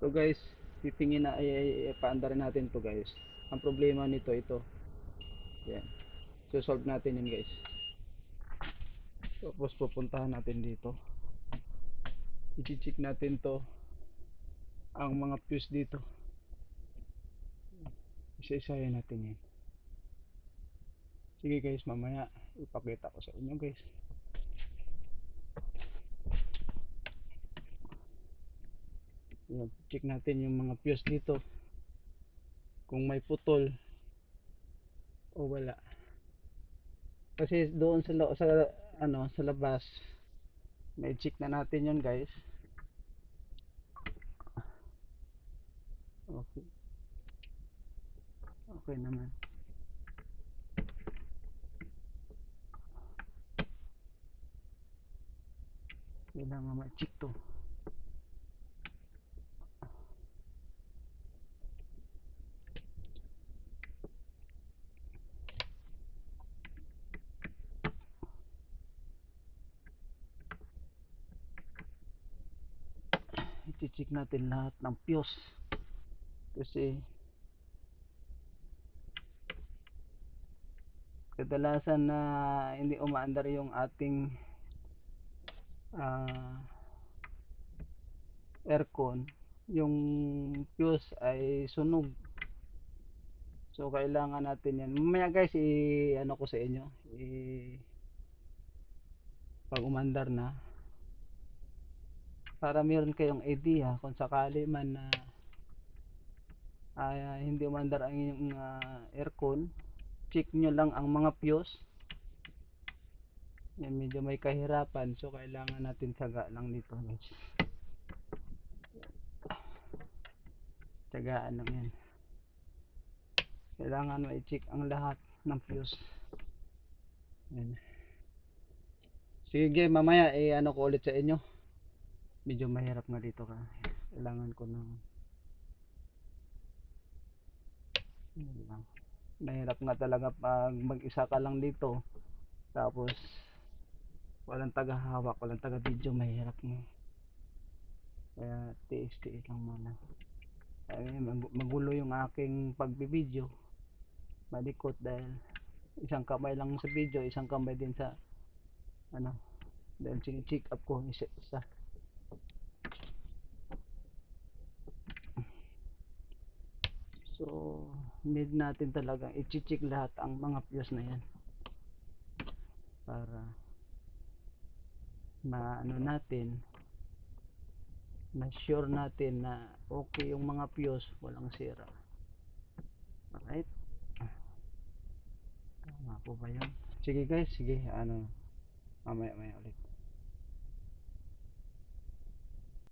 So guys, titingin na paandarin natin to guys. Ang problema nito ito. Yan. So solve natin yun guys. Tapos pupuntahan natin dito. I-check natin to ang mga fuse dito. Isa-isahin natin yan. Sige guys, mamaya ipakita ko sa inyo guys. Yan, check natin yung mga fuse dito. Kung may putol o wala. Kasi doon sa ano sa labas, may check na natin yun guys. Okay. Okay naman. Kailangan ma-check to. I-check natin lahat ng fuse. Kasi kadalasan na hindi umaandar yung ating ah, aircon, yung fuse ay sunog. So kailangan natin yan. Mamaya guys, ano ko sa inyo, pag umandar na, para meron kayong idea kung sakali man na hindi umandar ang inyong aircon, check nyo lang ang mga fuse. Yan, medyo may kahirapan, so kailangan natin tsaga lang dito guys. Tsagaan lang yan. Kailangan ma-check ang lahat ng fuse. Yan. Sige, mamaya ano ko ulit sa inyo. Medyo mahirap nga dito ka. Kailangan ko ng mahirap nga talaga pag mag-isa ka lang dito. Tapos walang taga-hawak, walang taga-video, mahirap nga. Kaya tiis-tiis lang muna. Ay, magulo yung aking pagbibideo. Malikot dahil isang kamay lang sa video, isang kamay din sa ano, dahil sini-check up ko isa-isa. So need natin talagang i-check lahat ang mga fuse na yan para maano natin, na sure natin na okay yung mga fuse, walang sira. Alright, tama po ba yun? Sige guys, sige, ano, mamaya ulit.